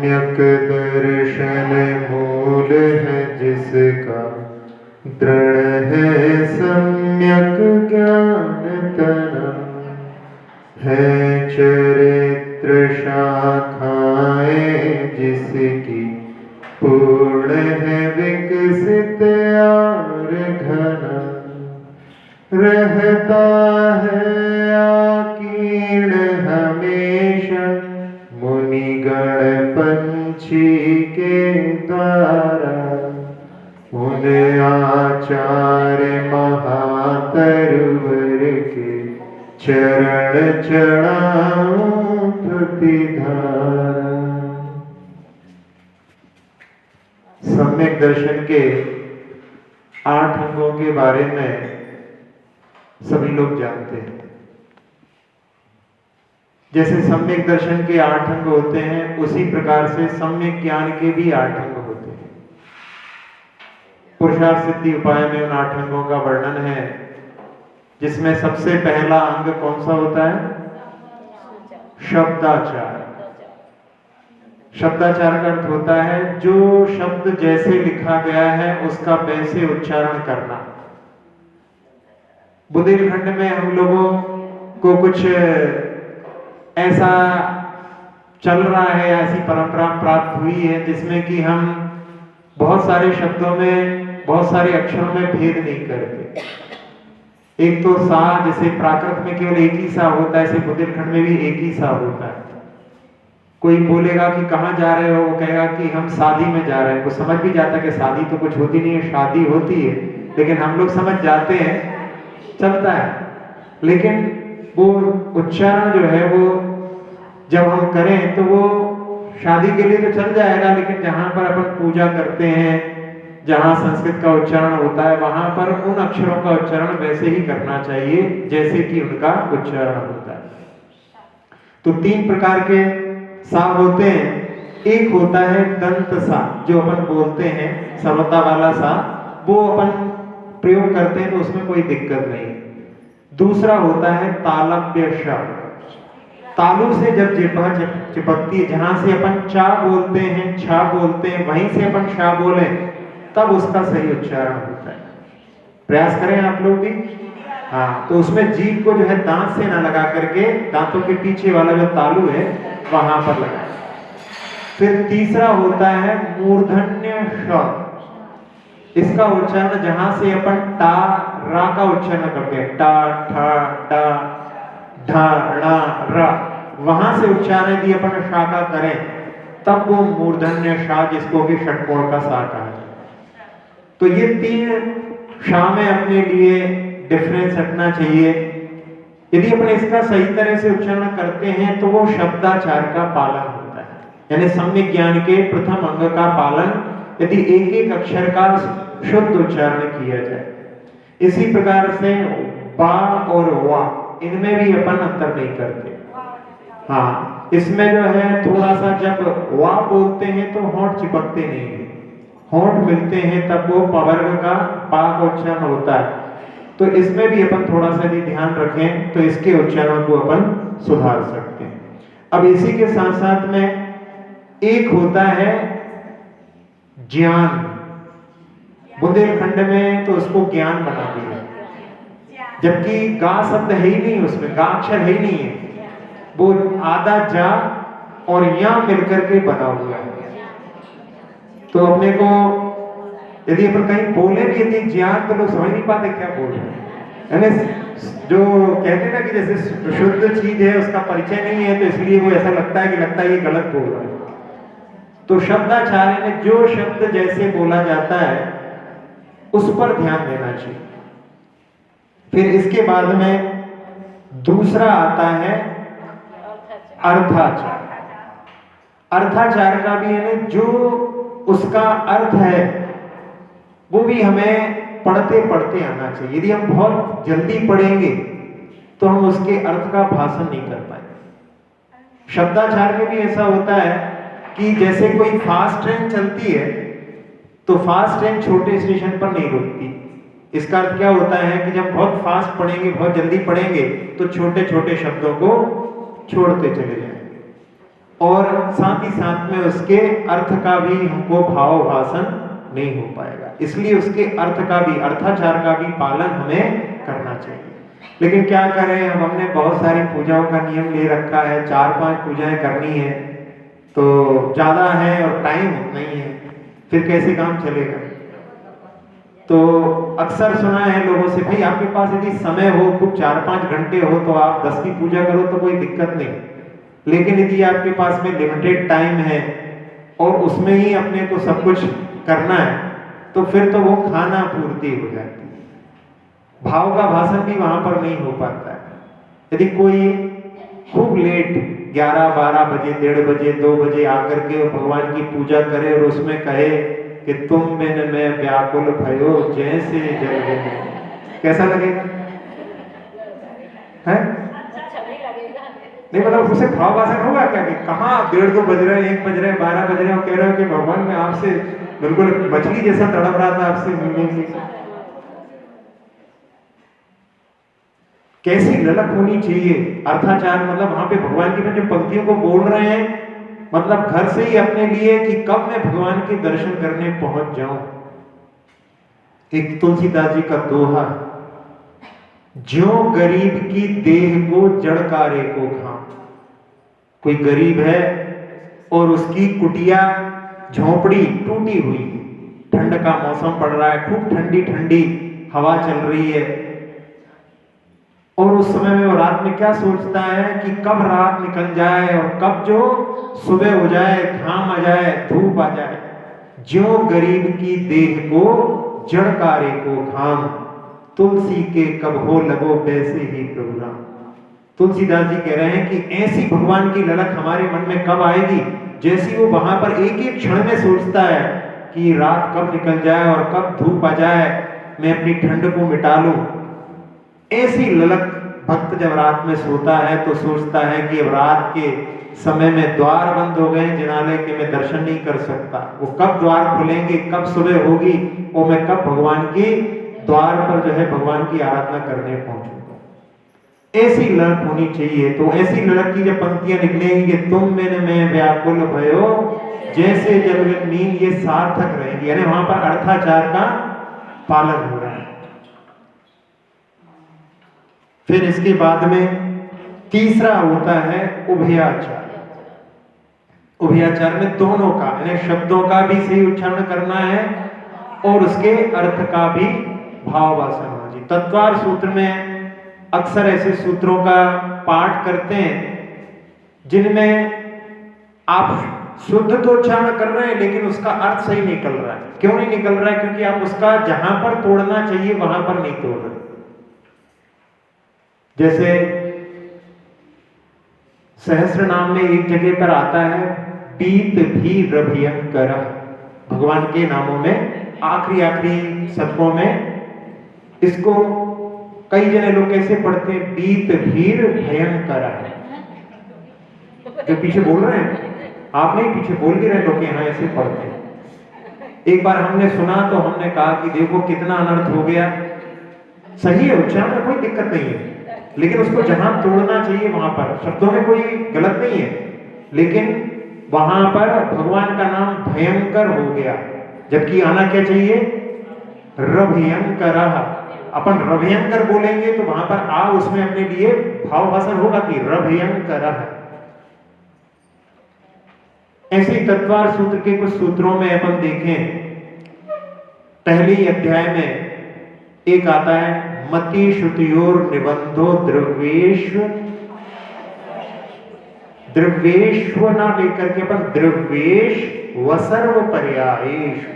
सम्यक दर्शन मूल है जिसका, दृढ़ है सम्यक ज्ञान तनम। है चरित्र शाखाएं जिसकी, पूर्ण है विकसित और घना। रहता है आकीर्ण हमेशा, मुनिगण पंछी के द्वारा। उन आचार्य महातरुवर के, चरण चढ़ाऊं तुति धारा। सम्यक दर्शन के 8 अंगों के बारे में सभी लोग जानते हैं। जैसे सम्यक दर्शन के 8 अंग होते हैं, उसी प्रकार से सम्यक ज्ञान के भी 8 अंग होते हैं। पुरुषार्थ सिद्धि उपाय में उन 8 अंगों का वर्णन है, जिसमें सबसे पहला अंग कौन सा होता है? शब्दाचार। शब्दाचार का अर्थ होता है जो शब्द जैसे लिखा गया है उसका वैसे उच्चारण करना। बुंदेलखंड में हम लोगों को कुछ ऐसा चल रहा है, ऐसी परंपरा प्राप्त हुई है जिसमें कि हम बहुत सारे शब्दों में, बहुत सारे अक्षरों में भेद नहीं करते। एक तो सा, जैसे प्राकृत में केवल एक ही सा होता है, ऐसे बुंदेलखंड में भी एक ही सा होता है। कोई बोलेगा कि कहाँ जा रहे हो, वो कहेगा कि हम शादी में जा रहे हैं। वो समझ भी जाता है कि शादी तो कुछ होती नहीं है, शादी होती है, लेकिन हम लोग समझ जाते हैं, चलता है। लेकिन वो उच्चारण जो है वो जब हम करें तो वो शादी के लिए तो चल जाएगा, लेकिन जहां पर अपन पूजा करते हैं, जहां संस्कृत का उच्चारण होता है, वहां पर उन अक्षरों का उच्चारण वैसे ही करना चाहिए जैसे कि उनका उच्चारण होता है। तो 3 प्रकार के सा होते हैं। एक होता है दंत सा, जो अपन बोलते हैं, सरलता वाला सा, वो अपन प्रयोग करते हैं तो उसमें कोई दिक्कत नहीं। दूसरा होता है तालव्य श। तालु से जब जिह्वा चिपकती है, जहां से अपन चा बोलते हैं, छा बोलते हैं, वहीं से अपन शा बोले, तब उसका सही उच्चारण होता है। प्रयास करें आप लोग भी। हाँ, तो उसमें जीभ को जो है दांत से ना लगा करके, दांतों के पीछे वाला जो तालु है वहां पर लगाएं। फिर तीसरा होता है मूर्धन्य श। इसका उच्चारण जहां से अपन टा रा का उच्चारण करते हैं, टा ठा डा ढा ड़ा रा, वहां से उच्चारण यदि अपन शा का करें तब वो मूर्धन्य शा, जिसको भी षटकोण का सा कहा जाए। तो ये 3 शा में अपने लिए डिफरेंस रखना चाहिए। यदि अपन इसका सही तरह से उच्चारण करते हैं तो वो शब्दाचार का पालन होता है, यानी सम्यक ज्ञान के प्रथम अंग का पालन, यदि एक एक अक्षर का शुद्ध उच्चारण किया जाए। इसी प्रकार से बा और वा, इनमें भी अपन अंतर नहीं करते। हाँ, इसमें जो है थोड़ा सा जब वा बोलते हैं तो होंठ चिपकते नहीं है, होंठ मिलते हैं तब वो पवर्ग का पा का उच्चारण होता है। तो इसमें भी अपन थोड़ा सा यदि ध्यान रखें तो इसके उच्चारण को अपन सुधार सकते हैं। अब इसी के साथ साथ में एक होता है ज्ञान। बुंदेलखंड में तो उसको ज्ञान बना दिया, जबकि गा शब्द है ही नहीं, उसमें गा अक्षर है ही नहीं है। वो आधा जा और या मिलकर के बना हुआ है। तो अपने को यदि अपन कहीं बोले भी यदि ज्ञान, तो लोग समझ नहीं पाते क्या बोल रहे हैं। यानी जो कहते हैं ना कि जैसे शुद्ध चीज है उसका परिचय नहीं है, तो इसलिए वो ऐसा लगता है ये गलत बोल रहा है। तो शब्दाचार्य में जो शब्द जैसे बोला जाता है उस पर ध्यान देना चाहिए। फिर इसके बाद में दूसरा आता है अर्थाचार। अर्थाचार का भी यानी जो उसका अर्थ है वो भी हमें पढ़ते पढ़ते आना चाहिए। यदि हम बहुत जल्दी पढ़ेंगे तो हम उसके अर्थ का भाषण नहीं कर पाएंगे। शब्दाचार में भी ऐसा होता है कि जैसे कोई फास्ट ट्रेन चलती है तो फास्ट ट्रेन छोटे स्टेशन पर नहीं रुकती। इसका अर्थ क्या होता है कि जब बहुत फास्ट पढ़ेंगे, बहुत जल्दी पढ़ेंगे, तो छोटे छोटे शब्दों को छोड़ते चले जाएंगे। और साथ ही साथ में उसके अर्थ का भी हमको भाव भाषण नहीं हो पाएगा। इसलिए उसके अर्थ का भी, अर्थाचार का भी पालन हमें करना चाहिए। लेकिन क्या करें, अब हमने बहुत सारी पूजाओं का नियम ले रखा है, 4-5 पूजाएं करनी है तो ज्यादा है और टाइम नहीं है, फिर कैसे काम चलेगा। तो अक्सर सुना है लोगों से, भाई आपके पास यदि समय हो, खूब 4-5 घंटे हो तो आप 10 की पूजा करो तो कोई दिक्कत नहीं, लेकिन यदि आपके पास में लिमिटेड टाइम है और उसमें ही अपने को सब कुछ करना है तो फिर तो वो खाना पूर्ति हो जाती है, भाव का भाषण भी वहां पर नहीं हो पाता है। यदि कोई खूब लेट 11-12 बजे, 1:30 बजे, 2 बजे आकर के भगवान की पूजा करे और उसमें कहे कि तुम बिन मैं व्याकुल भयो जैसे जल बिन, कैसा लगेगा? है नहीं, मतलब उसे भाव भाषण होगा क्या कि कहाँ 1:30-2 बज रहे हैं, 1 बज रहे हैं, 12 बज रहे हैं और कह रहे हो कि भगवान मैं आपसे बिल्कुल मछली जैसा तड़प रहा था आपसे मिलने के लिए। कैसी ललक होनी चाहिए। अर्थाचार मतलब वहां पे भगवान की जो पंक्तियों को बोल रहे हैं, मतलब घर से ही अपने लिए कि कब मैं भगवान के दर्शन करने पहुंच जाऊं। एक तुलसीदास जी का दोहा, ज्यों गरीब की देह को जड़कारे को खां। कोई गरीब है और उसकी कुटिया झोपड़ी टूटी हुई, ठंड का मौसम पड़ रहा है, खूब ठंडी ठंडी हवा चल रही है, और उस समय में वो रात में क्या सोचता है कि कब रात निकल जाए और कब जो सुबह हो जाए, घाम आ जाए, धूप आ जाए। ज्यों गरीब की देह को जड़कारे को घाम, तुलसी के कब हो लगो वैसे ही प्रभु राम। तुलसीदास जी कह रहे हैं कि ऐसी भगवान की ललक हमारे मन में कब आएगी, जैसी वो वहां पर एक एक क्षण में सोचता है कि रात कब निकल जाए और कब धूप आ जाए, मैं अपनी ठंड को मिटा लूं। ऐसी ललक भक्त जब रात में सोता है तो सोचता है कि अब रात के समय में द्वार बंद हो गए जिनालय के, मैं दर्शन नहीं कर सकता। वो कब द्वार खुलेंगे, कब सुबह होगी, और मैं कब भगवान की द्वार पर जो है भगवान की आराधना करने पहुंचूंगा। ऐसी ललक होनी चाहिए। तो ऐसी ललक की जब पंक्तियां निकलेंगी कि तुम बिन मैं व्याकुल भयो जैसे जल बिन नींद, ये सार्थक रहेगी, यानी वहां पर अर्थाचार का पालन हो रहा है। फिर इसके बाद में तीसरा होता है उभयाचार। उभयाचार में दोनों का, यानी शब्दों का भी सही उच्चारण करना है और उसके अर्थ का भी भाव भाषण होना चाहिए। तत्वार सूत्र में अक्सर ऐसे सूत्रों का पाठ करते हैं जिनमें आप शुद्ध तो उच्चारण कर रहे हैं लेकिन उसका अर्थ सही निकल रहा है। क्यों नहीं निकल रहा है? क्योंकि आप उसका जहां पर तोड़ना चाहिए वहां पर नहीं तोड़ रहे। जैसे सहस्त्र नाम में एक जगह पर आता है पीत भी रभयंकर, भगवान के नामों में आखिरी शतकों में इसको कई जने लोग कैसे पढ़ते हैं, बीत भीर भयंकर। जो पीछे बोल रहे हैं, आप नहीं पीछे बोल भी रहे लोग यहाँ ऐसे पढ़ते हैं। एक बार हमने सुना तो हमने कहा कि देखो कितना अनर्थ हो गया। सही है, उच्चारण में कोई दिक्कत नहीं है, लेकिन उसको जहां तोड़ना चाहिए वहां पर, शब्दों में कोई गलत नहीं है, लेकिन वहां पर भगवान का नाम भयंकर हो गया, जबकि आना क्या चाहिए, रभयंकर। अपन रभयंकर बोलेंगे तो वहां पर आ उसमें अपने लिए भाव भाषण होगा कि रभयंकर। ऐसे तत्वार सूत्र के कुछ सूत्रों में अपन देखें, पहले अध्याय में एक आता है मति श्रुतियोर निबंधो द्रव्येश्व, द्रव्येश्व ना लेकर के अपन द्रव्येश वसर्व पर्यायेषु।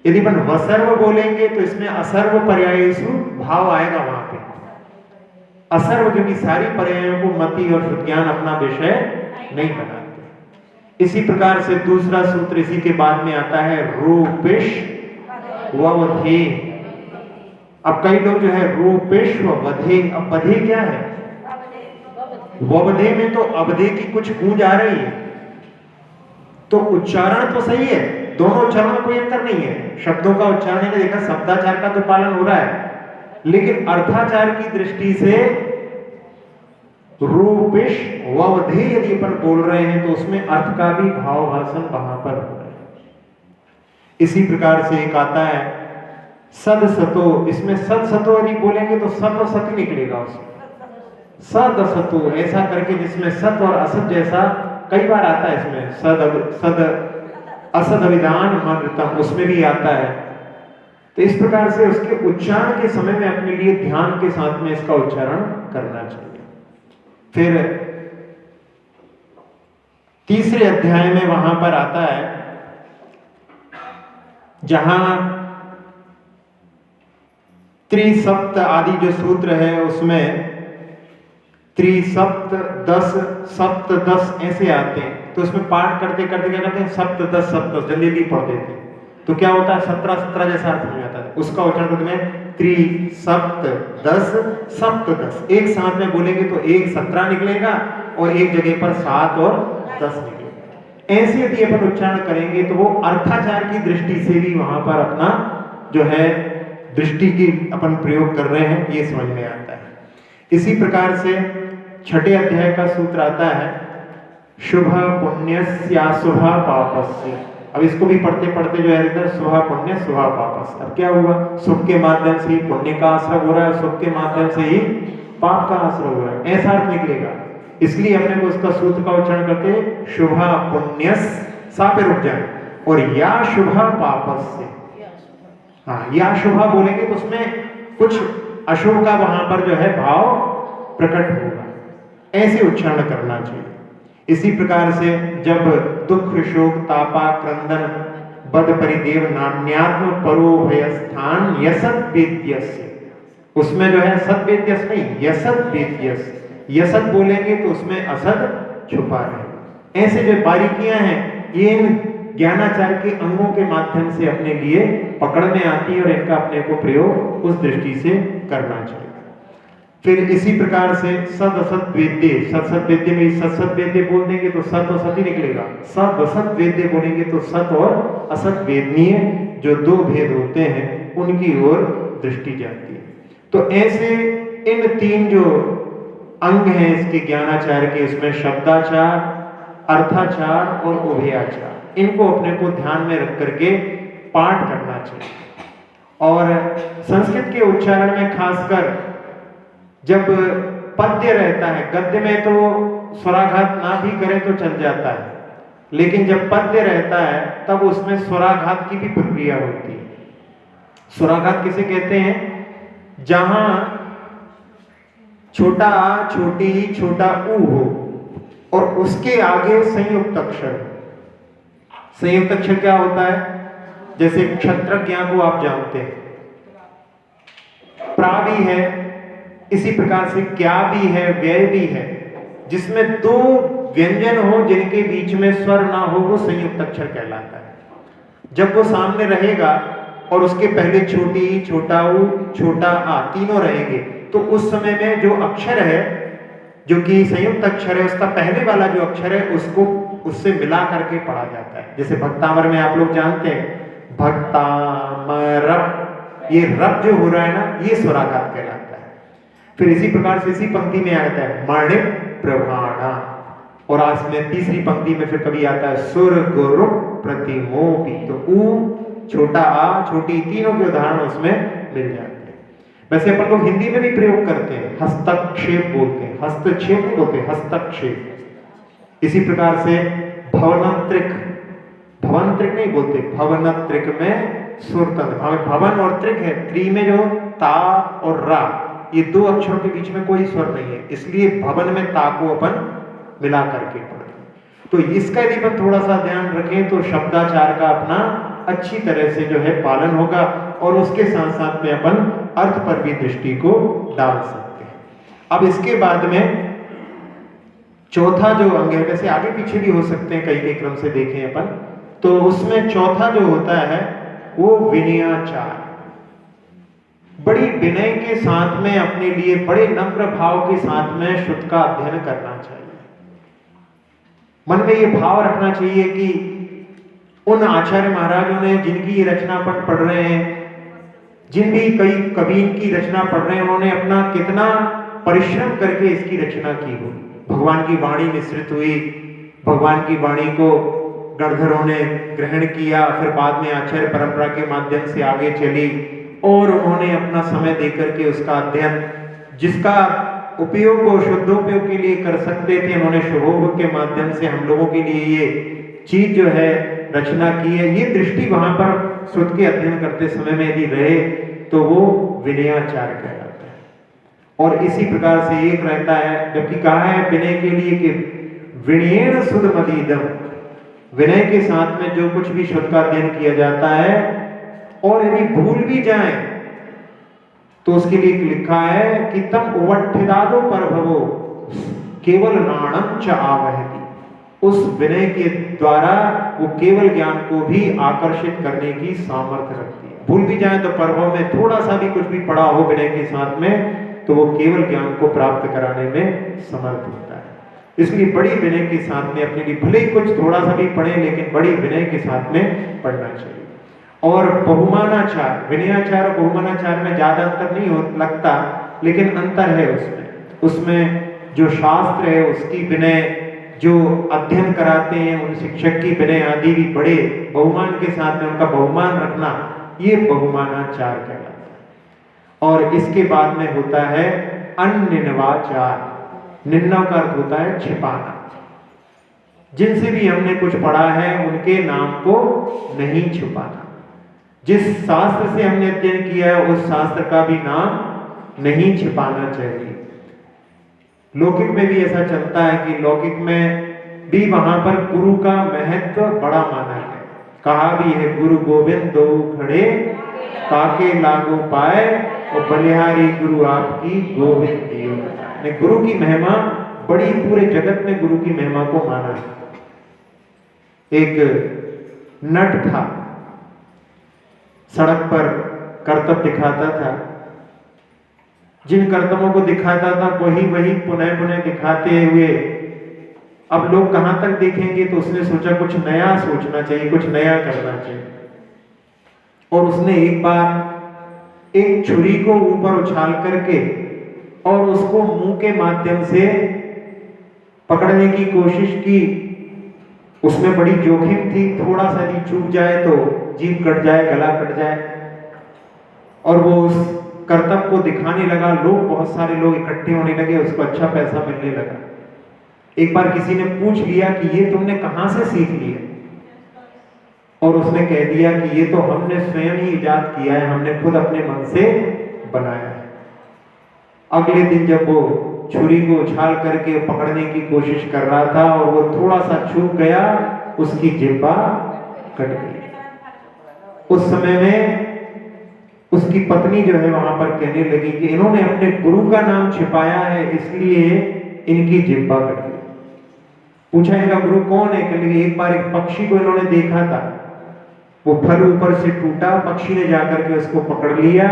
यदि अपन वसर्व बोलेंगे तो इसमें असर्व पर्यायेषु भाव आएगा वहां पे। असर्व क्योंकि सारी पर्यायों को मति और श्रुतियान अपना विषय नहीं बनाते। इसी प्रकार से दूसरा सूत्र इसी के बाद में आता है रूपिश ववधे। अब कई लोग जो है रूपेश वधे, अब वधे क्या है, ववधे में तो अवधे की कुछ गूंज आ रही है, तो उच्चारण तो सही है, दोनों उच्चारण में कोई अंतर नहीं है। शब्दों का उच्चारण ने देखा, शब्दाचार का तो पालन हो रहा है, लेकिन अर्थाचार की दृष्टि से रूपिश ववधे यदि अपन बोल रहे हैं तो उसमें अर्थ का भी भाव भाषण वहां पर हो रहा है। इसी प्रकार से एक आता है सद सतो, इसमें सद सतो यदि बोलेंगे तो सत और सत निकलेगा उसमें, सद असतो ऐसा करके, जिसमें सत और असत जैसा कई बार आता है इसमें, सद असद अविधान मृतम उसमें भी आता है। तो इस प्रकार से उसके उच्चारण के समय में अपने लिए ध्यान के साथ में इसका उच्चारण करना चाहिए। फिर तीसरे अध्याय में वहां पर आता है जहां त्रिसप्त आदि जो सूत्र है उसमें त्रिसप्त दस सप्त दस ऐसे आते हैं, तो उसमें पाठ करते करते क्या करते हैं सप्त दस जल्दी जल्दी पढ़ देते हैं, तो क्या होता है 17 जैसा अर्थ हो जाता है। उसका उच्चारण करते में त्रिसप्त दस सप्त दस, एक साथ में बोलेंगे तो एक 17 निकलेगा और एक जगह पर 7 और 10 निकलेगा। ऐसे यदि अपन उच्चारण करेंगे तो वो अर्थाचार की दृष्टि से भी वहां पर अपना जो है दृष्टि की अपन प्रयोग कर रहे हैं ये समझ में आता है। इसी प्रकार से छठे अध्याय का सूत्र आता है शुभ पुण्यस्याशुभ पापस्य। अब इसको भी पढ़ते पढ़ते जो है इधर शुभ पुण्य शुभ पापस्य, अब क्या हुआ, शुभ के माध्यम से ही पुण्य का आश्रय हो रहा है, शुभ के माध्यम से ही पाप का आश्रय हो रहा है, ऐसा अर्थ निकलेगा। इसलिए अपने को उसका सूत्र का उच्चारण करते शुभ पुण्यस सा पे रुक जाए और या शुभ पापस्य। हाँ, या शुभ बोलेंगे तो उसमें कुछ अशुभ का वहां पर जो है भाव प्रकट होगा, ऐसे उच्चारण करना चाहिए। इसी प्रकार से जब दुख शोक तापा क्रंदन बद परिदेव नान्यात्म परो भय स्थान यसत वेद्यस्य, उसमें जो है सत वेद्यस नहीं यसत वेद्यस, यसत बोलेंगे तो उसमें असत छुपा है। ऐसे जो बारीकियां हैं ये ज्ञानाचार्य के अंगों के माध्यम से अपने लिए पकड़ में आती है और इनका अपने को प्रयोग उस दृष्टि से करना चाहिए। फिर इसी प्रकार से सद असत वेद्य, सत सत वेद्य में सत वेद्य बोल देंगे तो सत और सत ही निकलेगा, सद असत वेद्य बोलेंगे तो सत और असत वेदनीय जो दो भेद होते हैं उनकी ओर दृष्टि जाती है। तो ऐसे इन तीन जो अंग हैं इसके ज्ञानाचार्य के, इसमें शब्दाचार, अर्थाचार और उभयाचार, इनको अपने को ध्यान में रख करके पाठ करना चाहिए। और संस्कृत के उच्चारण में खासकर जब पद्य रहता है, गद्य में तो स्वराघात ना भी करें तो चल जाता है, लेकिन जब पद्य रहता है तब उसमें स्वराघात की भी प्रक्रिया होती है। स्वराघात किसे कहते हैं, जहां छोटा आ छोटी ही छोटा ऊ हो और उसके आगे संयुक्त अक्षर। संयुक्त अक्षर क्या होता है, जैसे क्षत्रज्ञ को आप जानते हैं, प्रा भी है, इसी प्रकार से क्या भी है, व्यय भी है, जिसमें दो व्यंजन हो जिनके बीच में स्वर ना हो वो संयुक्त अक्षर कहलाता है। जब वो सामने रहेगा और उसके पहले छोटी छोटा ऊ छोटा आ तीनों रहेंगे तो उस समय में जो अक्षर है जो कि संयुक्त अक्षर है उसका पहले वाला जो अक्षर है उसको उससे मिला करके पढ़ा जाता है। जैसे भक्तामर में आप लोग जानते हैं भक्तामर, ये रब जो हो रहा है ना ये स्वराघात कहलाता है। फिर इसी प्रकार से इसी पंक्ति में आता है मणि प्रभाणा, और आज में तीसरी पंक्ति में फिर कभी आता है सुर गुरु प्रतिमोपी, तो ऊ छोटा आ छोटी तीनों के उदाहरण उसमें मिल जाते हैं। वैसे अपन लोग हिंदी में भी प्रयोग करते हैं, हस्तक्षेप बोलते हैं, हस्तक्षेप नहीं बोलते, हस्तक्षेप। इसी प्रकार से भवनत्रिक, भवनत्रिक नहीं बोलते, भवनत्रिक में सुर तंत्र, भवन और त्रिक है, त्रि में जो ता और रा ये दो अक्षरों के बीच में कोई स्वर नहीं है, इसलिए भवन में ता को अपन मिला करके पढ़ते। तो इसका यदि अपन थोड़ा सा ध्यान रखें तो शब्दाचार का अपना अच्छी तरह से जो है पालन होगा और उसके साथ साथ में अपन अर्थ पर भी दृष्टि को डाल सकते हैं। अब इसके बाद में चौथा जो अंग है, वैसे आगे पीछे भी हो सकते हैं, कई कई क्रम से देखें अपन, तो उसमें चौथा जो होता है वो विनयाचार। बड़ी विनय के साथ में अपने लिए बड़े नम्र भाव के साथ में श्रुत का अध्ययन करना चाहिए। मन में ये भाव रखना चाहिए कि उन आचार्य महाराजों ने जिनकी ये रचना अपन पढ़ रहे हैं, जिन भी कई कवि की रचना पढ़ रहे हैं, उन्होंने अपना कितना परिश्रम करके इसकी रचना की होगी। भगवान की वाणी निसृत हुई, भगवान की वाणी को गणधरों ने ग्रहण किया, फिर बाद में आचार्य परंपरा के माध्यम से आगे चली और उन्होंने अपना समय देकर के उसका अध्ययन, जिसका उपयोग वो शुद्धोपयोग के लिए कर सकते थे, उन्होंने शुभोपयोग के माध्यम से हम लोगों के लिए ये चीज जो है रचना की है। ये दृष्टि वहां पर श्रुत के अध्ययन करते समय में यदि रहे तो वो विनयाचार कहलाता है। और इसी प्रकार से एक रहता है, जबकि कहा है विनय के लिए कि विनयेन सुध मदीदम, विनय के साथ में जो कुछ भी शुद्ध का अध्ययन किया जाता है और यदि भूल भी जाए तो उसके लिए लिखा है कि तम उवट्ठिदादो परभवो केवल नाणम च आवहति, उस विनय के द्वारा वो केवल ज्ञान को भी आकर्षित करने की सामर्थ्य रखती है। भूल भी जाए तो परभव में थोड़ा सा भी कुछ भी पढ़ा हो विनय के साथ में तो वो केवल ज्ञान को प्राप्त कराने में समर्थ होता है। इसलिए बड़ी विनय के साथ में अपने लिए भले ही कुछ थोड़ा सा भी पढ़े लेकिन बड़ी विनय के साथ में पढ़ना चाहिए। और बहुमानाचार, विनयाचार और बहुमानाचार में ज्यादा अंतर नहीं हो लगता, लेकिन अंतर है उसमें। उसमें जो शास्त्र है उसकी विनय, जो अध्ययन कराते हैं उन शिक्षक की विनय आदि भी बड़े बहुमान के साथ में उनका बहुमान रखना, ये बहुमानाचार कहलाता है। और इसके बाद में होता है अनिन्वाचार। निन्ना का अर्थ होता है छिपाना। जिनसे भी हमने कुछ पढ़ा है उनके नाम को नहीं छुपाना। जिस शास्त्र से हमने अध्ययन किया है उस शास्त्र का भी नाम नहीं छिपाना चाहिए। लौकिक में भी ऐसा चलता है कि लौकिक में भी वहां पर गुरु का महत्व बड़ा माना है। कहा भी है गुरु गोविंद दो खड़े काके लागो पाए और बलिहारी गुरु आपकी गोविंद दियो। गुरु की महिमा बड़ी, पूरे जगत में गुरु की महिमा को माना है। एक नट था, सड़क पर करतब दिखाता था। जिन कर्तव्यों को दिखाता था वही वही पुनः पुनः दिखाते हुए अब लोग कहां तक देखेंगे, तो उसने सोचा कुछ नया सोचना चाहिए, कुछ नया करना चाहिए। और उसने एक बार एक छुरी को ऊपर उछाल करके और उसको मुंह के माध्यम से पकड़ने की कोशिश की। उसमें बड़ी जोखिम थी, थोड़ा सा भी चूक जाए तो जीभ कट जाए, गला कट जाए। और वो उस कर्तव्य को दिखाने लगा। लोग, बहुत सारे लोग इकट्ठे होने लगे, उसको अच्छा पैसा मिलने लगा। एक बार किसी ने पूछ लिया कि ये तुमने कहां से सीख लिया, और उसने कह दिया कि ये तो हमने स्वयं ही इजाद किया है, हमने खुद अपने मन से बनाया है। अगले दिन जब वो छुरी को उछाल करके पकड़ने की कोशिश कर रहा था और वो थोड़ा सा चूक गया, उसकी जिह्वा कट गई। उस समय में उसकी पत्नी जो है वहां पर कहने लगी कि इन्होंने अपने गुरु का नाम छिपाया है इसलिए इनकी जिह्वा कट गई। पूछा इनका गुरु कौन है? कहने लगी एक बार एक पक्षी को इन्होंने देखा था, वो फल ऊपर से टूटा, पक्षी ने जाकर के उसको पकड़ लिया,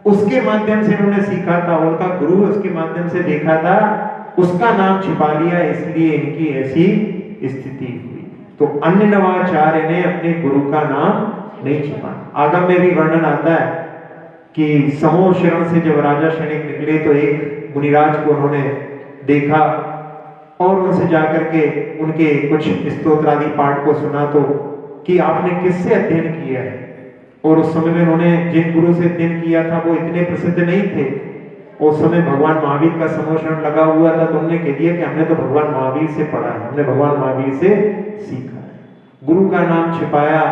उसके माध्यम से इन्होंने सीखा था, उनका गुरु उसके माध्यम से देखा था, उसका नाम छिपा लिया, इसलिए इनकी ऐसी स्थिति हुई। तो अन्य नवाचार इन्हें अपने गुरु का नाम नहीं छिपाना। आगम में भी वर्णन आता है कि समूह शरण से जब राजा सैनिक निकले तो एक मुनिराज को उन्होंने देखा और उनसे जाकर के उनके कुछ स्तोत्र आदि पाठ को सुना तो कि आपने किससे अध्ययन किया है। और उस समय में उन्होंने जिन गुरु से अध्ययन किया था वो इतने प्रसिद्ध नहीं थे। उस समय भगवान महावीर का समोषण लगा हुआ था, तो उन्होंने कह दिया कि हमने तो भगवान महावीर से पढ़ा है, हमने भगवान महावीर से सीखा है। गुरु का नाम छिपाया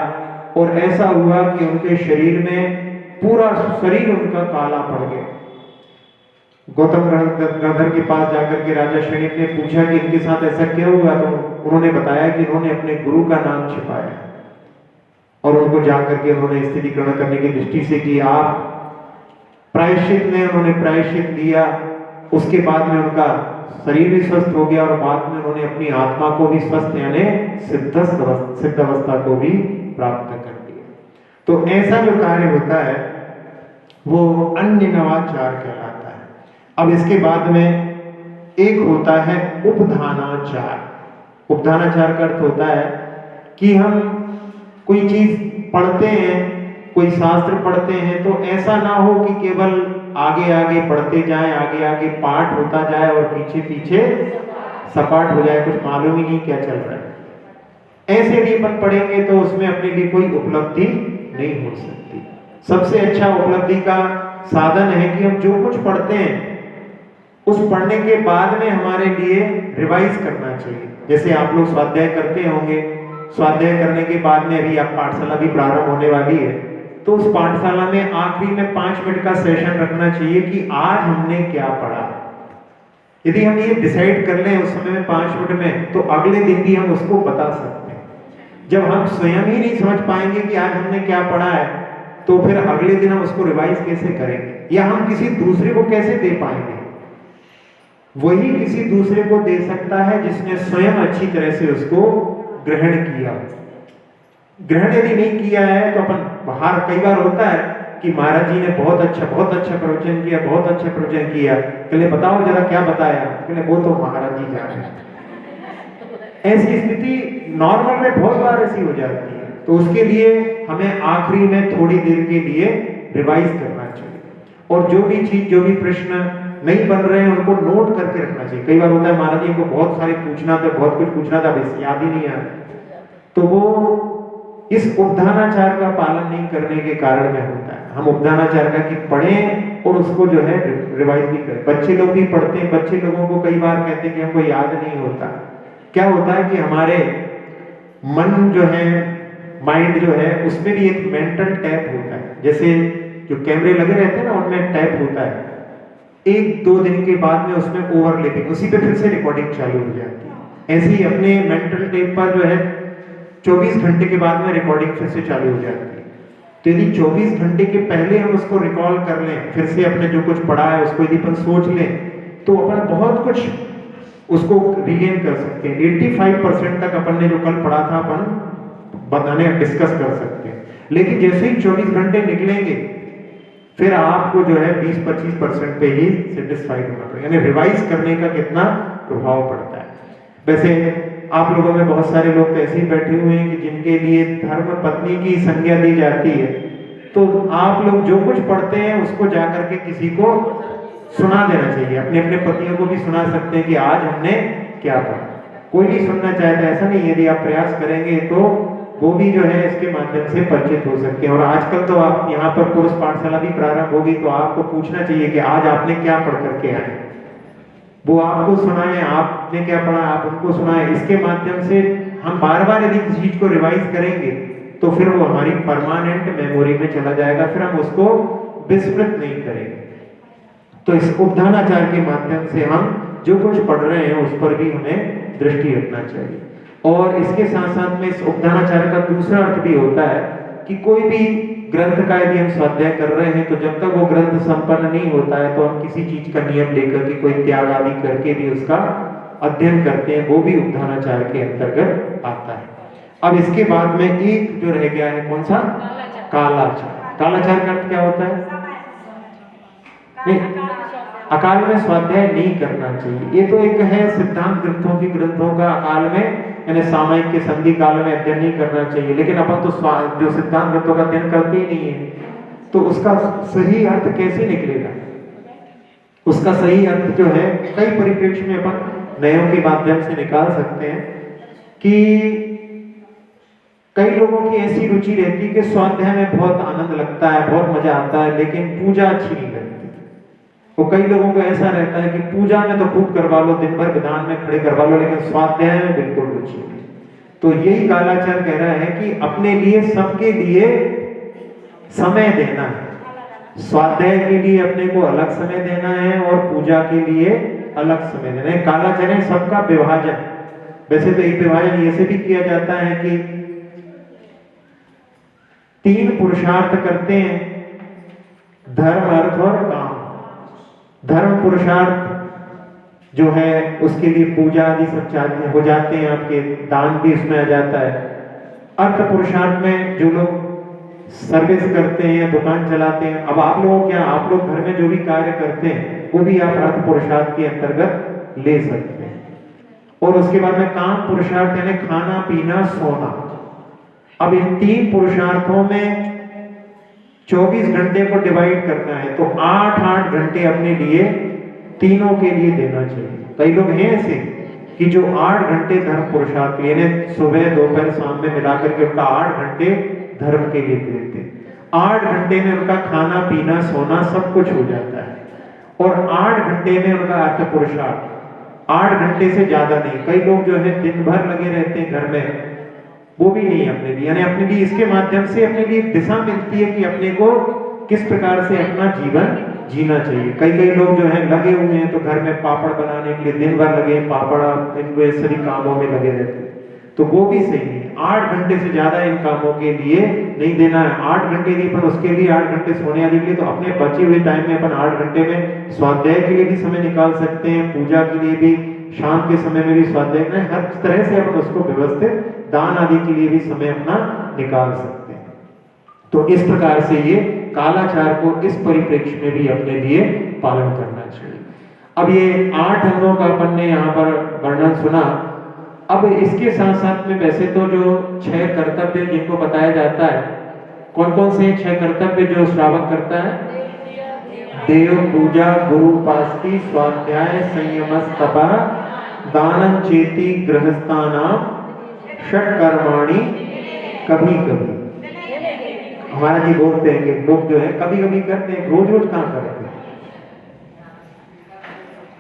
और ऐसा हुआ कि उनके शरीर में पूरा शरीर उनका काला पड़ गया। गौतम गणधर के पास जाकर के राजा शैनिक ने पूछा कि इनके साथ ऐसा क्यों हुआ, तो उन्होंने बताया कि इन्होंने अपने गुरु का नाम छिपाया। और उनको जाकर के उन्होंने स्थिति ग्रहण करने की दृष्टि से कि आप प्रायश्चित में, उन्होंने प्रायश्चित लिया। उसके बाद में उनका शरीर भी स्वस्थ हो गया और बाद में उन्होंने अपनी आत्मा को भी स्वस्थ यानी सिद्ध अवस्था को भी प्राप्त कर दिया। तो ऐसा जो कार्य होता है वो अन्य नवाचार कहलाता है। अब इसके बाद में एक होता है उपधानाचार। उपधानाचार का अर्थ होता है कि हम कोई चीज पढ़ते हैं, कोई शास्त्र पढ़ते हैं तो ऐसा ना हो कि केवल आगे आगे बढ़ते जाएं, आगे आगे पाठ होता जाए और पीछे पीछे सपाट हो जाए, कुछ मालूम ही नहीं क्या चल रहा है। ऐसे भी अपन पढ़ेंगे तो उसमें अपने लिए कोई उपलब्धि नहीं हो सकती। सबसे अच्छा उपलब्धि का साधन है कि हम जो कुछ पढ़ते हैं उस पढ़ने के बाद में हमारे लिए रिवाइज करना चाहिए। जैसे आप लोग स्वाध्याय करते होंगे, स्वाध्याय करने के बाद में अभी आप पाठशाला भी प्रारंभ होने वाली है, तो उस पाठशाला में आखिरी में 5 मिनट का सेशन रखना चाहिए कि आज हमने क्या पढ़ा। यदि हम ये डिसाइड कर लें उस समय में 5 मिनट में, तो अगले दिन भी हम उसको बता सकते हैं। जब हम स्वयं ही नहीं समझ पाएंगे कि आज हमने क्या पढ़ा है, तो फिर अगले दिन हम उसको रिवाइज कैसे करेंगे, या हम किसी दूसरे को कैसे दे पाएंगे। वही किसी दूसरे को दे सकता है जिसने स्वयं अच्छी तरह से उसको ग्रहण किया। ग्रहण यदि नहीं किया है तो अपन बाहर, कई बार होता है कि महाराज जी ने बहुत अच्छा प्रवचन किया, बहुत अच्छा प्रवचन किया, कहले बताओ जरा क्या बताया, कहले वो तो महाराज जी जाने। ऐसी स्थिति नॉर्मल में बहुत बार ऐसी हो जाती है। तो उसके लिए हमें आखिरी में थोड़ी देर के लिए रिवाइज करना चाहिए, और जो भी चीज, जो भी प्रश्न नहीं बन रहे हैं उनको नोट करके रखना चाहिए। कई बार होता है महाराज जी को बहुत सारे पूछना था, बहुत कुछ पूछना था, बस याद ही नहीं आया, तो वो इस उपधानाचार का पालन नहीं करने के कारण में होता है। हम उपधानाचार का कि पढ़ें और उसको जो है रिवाइज भी करें। बच्चे लोग भी पढ़ते हैं, बच्चे लोगों को कई बार कहते हैं कि हमको याद नहीं होता। क्या होता है कि हमारे मन जो है, माइंड जो है, उसमें भी एक मेंटल टैप होता है। जैसे जो कैमरे लगे रहते हैं ना, उनमें टैप होता है, 1-2 दिन के बाद में उसमें ओवरलैपिंग, उसी पे फिर से रिकॉर्डिंग चालू हो जाती है। ऐसे ही अपने मेंटल टेप पर जो है 24 घंटे के बाद में रिकॉर्डिंग फिर से चालू हो जाती है। तो यदि 24 घंटे के पहले हम उसको रिकॉल कर लें, फिर से अपने जो कुछ पढ़ा है उसको यदि अपन सोच लें, तो अपन बहुत कुछ उसको रिगेन कर सकते हैं। 85% तक अपन ने जो कल पढ़ा था अपन बताने, डिस्कस कर सकते हैं। लेकिन जैसे ही 24 घंटे निकलेंगे, फिर आपको जो है 20-25% पे ही सेटिस्फाइड होना पड़ेगा। यानी रिवाइज करने का कितना प्रभाव पड़ता है। वैसे आप लोगों में बहुत सारे लोग तो ऐसे ही बैठे हुए हैं कि जिनके लिए धर्म पत्नी की संज्ञा दी जाती है, तो आप लोग जो कुछ पढ़ते हैं उसको जाकर के किसी को सुना देना चाहिए। अपने अपने पतियों को भी सुना सकते हैं कि आज हमने क्या पढ़ा। कोई भी सुनना चाहता है, ऐसा नहीं। यदि आप प्रयास करेंगे तो वो भी जो है इसके माध्यम से परिचित हो सकते हैं। और आजकल तो आप यहाँ पर पुरुष पाठशाला भी प्रारंभ होगी, तो आपको पूछना चाहिए कि आज आपने क्या पढ़ करके आए, वो आपको सुनाए, आपने क्या पढ़ा आप उनको सुनाए। इसके माध्यम से हम बार बार यदि किसी चीज को रिवाइज करेंगे तो फिर वो हमारी परमानेंट मेमोरी में चला जाएगा, फिर हम उसको विस्मृत नहीं करेंगे। तो इस उपधानाचार के माध्यम से हम जो कुछ पढ़ रहे हैं उस पर भी हमें दृष्टि रखना चाहिए। और इसके साथ साथ में इस उपधानाचार का दूसरा अर्थ भी होता है कि कोई भी ग्रंथ का यदि हम स्वाध्याय कर रहे हैं, तो जब तक वो ग्रंथ संपन्न नहीं होता है तो हम किसी चीज का नियम लेकर के, कोई त्याग आदि करके भी उसका अध्ययन करते हैं, वो भी उपधानाचार के अंतर्गत आता है। अब इसके बाद में एक जो रह गया है, कौन सा? कालाचार। कालाचार का अर्थ क्या होता है? नहीं, अकाल में स्वाध्याय नहीं करना चाहिए। ये तो एक है सिद्धांत ग्रंथों का अकाल में, यानी सामयिक के संधि काल में अध्ययन नहीं करना चाहिए। लेकिन अपन तो जो सिद्धांत ग्रंथों का अध्ययन करते ही नहीं है, तो उसका सही अर्थ कैसे निकलेगा? उसका सही अर्थ जो है कई परिप्रेक्ष्य में अपन नयों के माध्यम से निकाल सकते हैं कि कई लोगों की ऐसी रुचि रहती है कि स्वाध्याय में बहुत आनंद लगता है, बहुत मजा आता है, लेकिन पूजा अच्छी नहीं लगती। वो कई लोगों को ऐसा रहता है कि पूजा में तो खूब करवा लो, दिन भर विधान में खड़े करवा लो, लेकिन स्वाध्याय में बिल्कुल रुचि नहीं। तो यही कालाचार कह रहा है कि अपने लिए, सबके लिए समय देना है। स्वाध्याय के लिए अपने को अलग समय देना है और पूजा के लिए अलग समय देना है। कालाचार है सबका विभाजन। वैसे तो एक विभाजन ऐसे भी किया जाता है कि 3 पुरुषार्थ करते हैं, धर्म, अर्थ और काम। धर्म पुरुषार्थ जो है उसके लिए पूजा आदि सब हो जाते हैं, आपके दान भी उसमें आ जाता है। अर्थ पुरुषार्थ में जो लोग सर्विस करते हैं, दुकान चलाते हैं, अब आप लोग क्या, आप लोग घर में जो भी कार्य करते हैं वो भी आप अर्थ पुरुषार्थ के अंतर्गत ले सकते हैं। और उसके बाद में काम पुरुषार्थ यानी खाना पीना सोना। अब इन 3 पुरुषार्थों में 24 घंटे को डिवाइड करना है तो 8-8 घंटे अपने लिए तीनों के लिए देना चाहिए। कई लोग हैं ऐसे कि जो 8 घंटे धर्म पुरुषार्थ के लिए, सुबह दोपहर शाम में मिलाकर के उनका 8 घंटे धर्म के लिए देते हैं। 8 घंटे में उनका खाना पीना सोना सब कुछ हो जाता है और 8 घंटे में उनका अर्थ पुरुषार्थ, 8 घंटे से ज्यादा नहीं। कई लोग जो है दिन भर लगे रहते हैं घर में, वो भी नहीं अपने लिए, यानी अपने लिए इसके माध्यम से अपने लिए एक दिशा मिलती है कि अपने को किस प्रकार से अपना जीवन जीना चाहिए। कई कई लोग जो है लगे हुए हैं तो घर में पापड़ बनाने के लिए दिन भर लगे, पापड़ इन सभी कामों में लगे रहते हैं, तो वो भी सही नहीं। 8 घंटे से ज्यादा इन कामों के लिए नहीं देना है। 8 घंटे दिए अपन उसके लिए 8 घंटे सोने आदि के लिए, तो अपने बचे हुए टाइम में अपन 8 घंटे में स्वाध्याय के लिए भी समय निकाल सकते हैं, पूजा के लिए भी, शाम के समय में भी स्वाध्याय में, हर तरह से अपन उसको व्यवस्थित दान आदि के लिए भी समय अपना निकाल सकते हैं। तो इस प्रकार से ये कालाचार को इस परिप्रेक्ष्य में भी अपने लिए पालन करना चाहिए। अब ये 8 अंगों का अपन ने यहाँ पर वर्णन सुना। अब इसके साथ साथ में वैसे तो जो 6 कर्तव्य जिनको बताया जाता है, कौन कौन से 6 कर्तव्य जो श्रावक करता है? देव पूजा, गुरु उपासना, स्वाध्याय, संयम, तपः, दानं चेति, गृहस्थानाम, षट कर्माणि कभी कभी। हमारा जी बोलते हैं कि लोग जो है कभी कभी करते हैं, रोज रोज कहां करते हैं।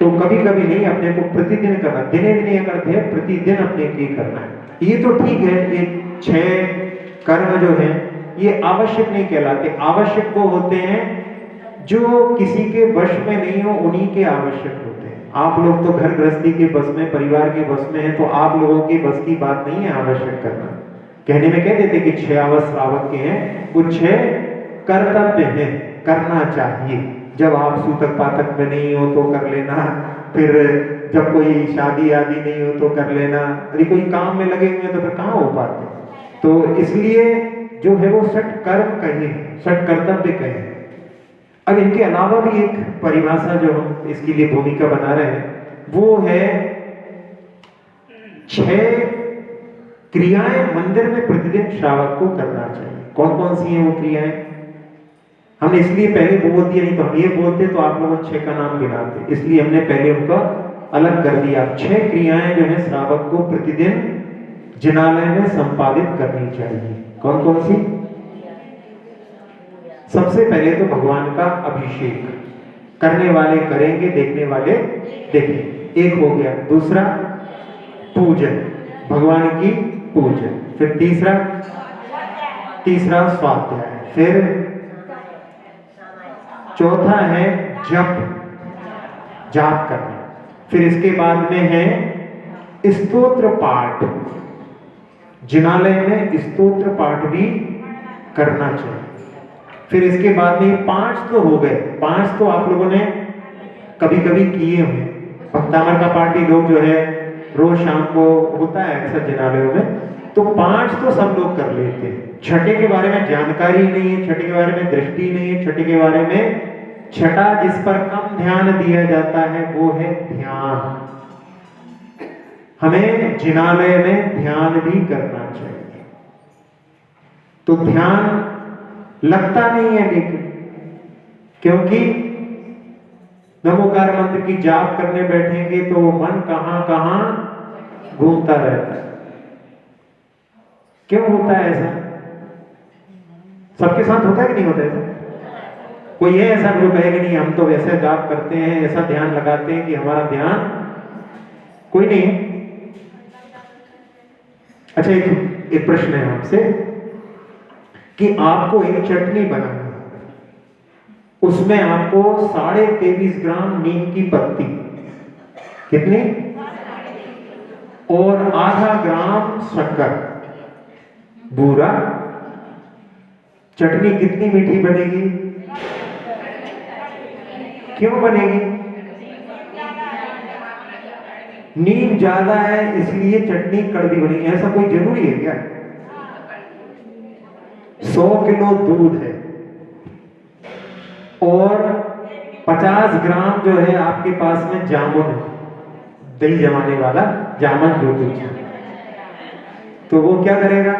तो कभी कभी नहीं, अपने को प्रतिदिन करना, दिने दिने करते हैं, प्रतिदिन अपने लिए करना है। ये तो ठीक है, ये 6 कर्म जो है ये आवश्यक नहीं कहलाते। आवश्यक वो होते हैं जो किसी के वश में नहीं हो, उन्हीं के आवश्यक होते हैं। आप लोग तो घर गृहस्थी के बस में, परिवार के बस में है, तो आप लोगों की बस की बात नहीं है आवश्यक करना। कहने में कह देते कि 6 अवश्य श्रावक के हैं, वो 6 कर्तव्य हैं, करना चाहिए। जब आप सूतक पातक में नहीं हो तो कर लेना, फिर जब कोई शादी आदि नहीं हो तो कर लेना, यदि कोई काम में लगे हुए तो फिर कहाँ हो पाते। तो इसलिए जो है वो 6 कर्म कहे, 6 कर्तव्य कहे। अब इनके अलावा भी एक परिभाषा जो हम इसके लिए भूमिका बना रहे हैं वो है 6 क्रियाएं मंदिर में प्रतिदिन श्रावक को करना चाहिए। कौन कौन सी हैं वो क्रियाएं? हमने इसलिए पहले बोल दिया, नहीं तो हम ये बोलते तो आप लोग 6 का नाम गिनाते, इसलिए हमने पहले उनका अलग कर दिया। 6 क्रियाएं जो है श्रावक को प्रतिदिन जिनालय में संपादित करनी चाहिए। कौन कौन सी? सबसे पहले तो भगवान का अभिषेक, करने वाले करेंगे, देखने वाले देखेंगे, एक हो गया। दूसरा पूजन, भगवान की पूजन। फिर तीसरा स्वाध्याय। फिर चौथा है जाप करना। फिर इसके बाद में है स्तोत्र पाठ, जिनालय में स्तोत्र पाठ भी करना चाहिए। फिर इसके बाद में 5 तो हो गए, 5 तो आप लोगों ने कभी कभी किए होंगे। भक्तामर का पार्टी लोग जो है रोज शाम को होता है अक्सर जिनालयों में, तो 5 तो सब लोग कर लेते हैं। छठे के बारे में जानकारी नहीं है, छठे के बारे में दृष्टि नहीं है। छठे के बारे में, छठा जिस पर कम ध्यान दिया जाता है वो है ध्यान। हमें जिनालय में ध्यान भी करना चाहिए। तो ध्यान लगता नहीं है, लेकिन क्योंकि नमोकार मंत्र की जाप करने बैठेंगे तो वो मन कहां कहां घूमता रहता है। क्यों होता है ऐसा? सबके साथ होता है कि नहीं होता ऐसा? कोई है ऐसा जो कहे कि नहीं हम तो वैसे जाप करते हैं, ऐसा ध्यान लगाते हैं कि हमारा ध्यान? कोई नहीं। अच्छा, एक प्रश्न है आपसे कि आपको एक चटनी बनानी है, उसमें आपको 23.5 ग्राम नीम की पत्ती, कितनी, और आधा ग्राम शक्कर, बूरा। चटनी कितनी मीठी बनेगी? क्यों बनेगी? नीम ज्यादा है इसलिए चटनी कड़वी बनेगी। ऐसा कोई जरूरी है क्या? 100 किलो दूध है और 50 ग्राम जो है आपके पास में जामुन है, दही जमाने वाला जामुन जो कुछ है, तो वो क्या करेगा?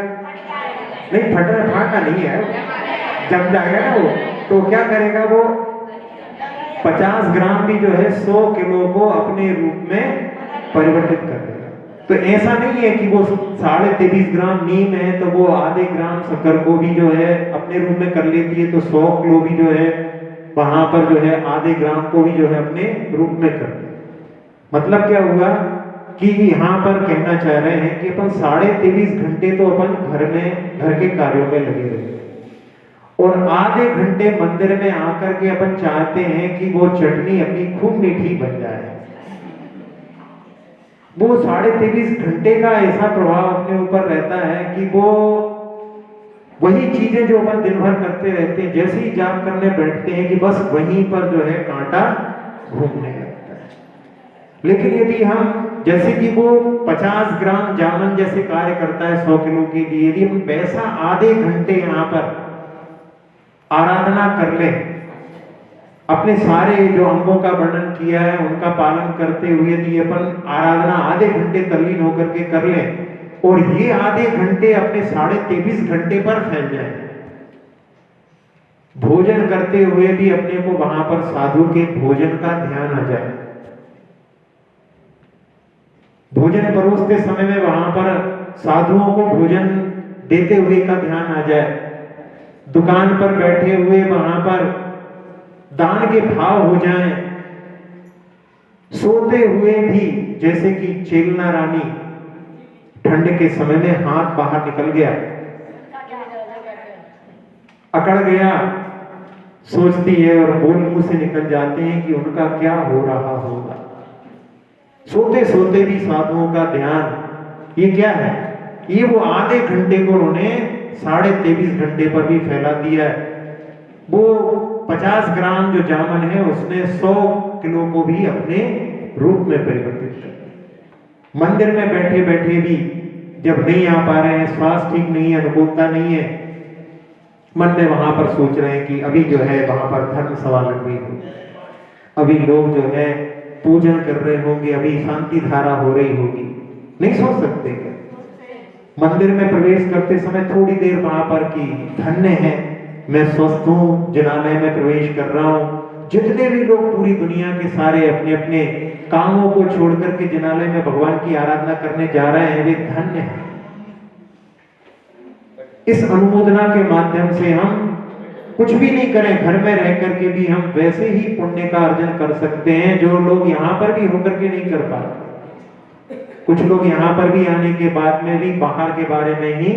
नहीं, फटना फाटना नहीं है, जम जाएगा ना वो, तो क्या करेगा वो 50 ग्राम भी जो है 100 किलो को अपने रूप में परिवर्तित कर देगा। तो ऐसा नहीं है कि वो 23.5 ग्राम नीम है तो वो आधे ग्राम शक्कर को भी जो है अपने रूप में कर लेती है, तो 100 किलो भी जो है वहां पर जो है आधे ग्राम को भी जो है अपने रूप में कर ले। मतलब क्या हुआ कि यहाँ पर कहना चाह रहे हैं कि अपन 23.5 घंटे तो अपन घर में घर के कार्यों में लगे रहे और आधे घंटे मंदिर में आकर के अपन चाहते हैं कि वो चटनी अपनी खूब मीठी बन जाए। वो 23.5 घंटे का ऐसा प्रभाव अपने ऊपर रहता है कि वो वही चीजें जो अपन दिन भर करते रहते हैं, जैसे ही जाप करने बैठते हैं कि बस वहीं पर जो है कांटा घूमने लगता है। लेकिन यदि हम जैसे कि वो 50 ग्राम जामन जैसे कार्य करता है 100 किलो के लिए, यदि हम वैसा आधे घंटे यहाँ पर आराधना कर ले, अपने सारे जो अंगों का वर्णन किया है उनका पालन करते हुए यदि अपन आराधना आधे घंटे तल्लीन होकर के कर लें और ये आधे घंटे अपने 23.5 घंटे पर फैल जाए, भोजन करते हुए भी अपने को वहां पर साधु के भोजन का ध्यान आ जाए, भोजन परोसते समय में वहां पर साधुओं को भोजन देते हुए का ध्यान आ जाए, दुकान पर बैठे हुए वहां पर दान के भाव हो जाएं, सोते हुए भी जैसे कि चेलना रानी ठंड के समय में हाथ बाहर निकल गया, अकड़ गया, सोचती है और बोल मुंह से निकल जाते हैं कि उनका क्या हो रहा होगा। सोते सोते भी साधुओं का ध्यान ये क्या है, ये वो आधे घंटे को उन्होंने 23.5 घंटे पर भी फैला दिया है। वो 50 ग्राम जो जामन है उसने 100 किलो को भी अपने रूप में परिवर्तित कर। मंदिर में बैठे बैठे भी जब नहीं आ पा रहे हैं, स्वास्थ्य ठीक नहीं है, अनुकूलता नहीं है, मन में वहां पर सोच रहे हैं कि अभी जो है वहां पर धर्म सभा लग रही हो, अभी लोग जो है पूजन कर रहे होंगे, अभी शांति धारा हो रही होगी, नहीं सोच सकते क्या? मंदिर में प्रवेश करते समय थोड़ी देर वहां पर की धन्य है, मैं स्वस्थ हूं, जिनालय में प्रवेश कर रहा हूं। जितने भी लोग पूरी दुनिया के सारे अपने अपने कामों को छोड़कर के जिनालय में भगवान की आराधना करने जा रहे हैं, वे धन्य हैं। इस अनुमोदना के माध्यम से हम कुछ भी नहीं करें, घर में रह करके भी हम वैसे ही पुण्य का अर्जन कर सकते हैं जो लोग यहाँ पर भी होकर के नहीं कर पाते। कुछ लोग यहाँ पर भी आने के बाद में भी बाहर के बारे में ही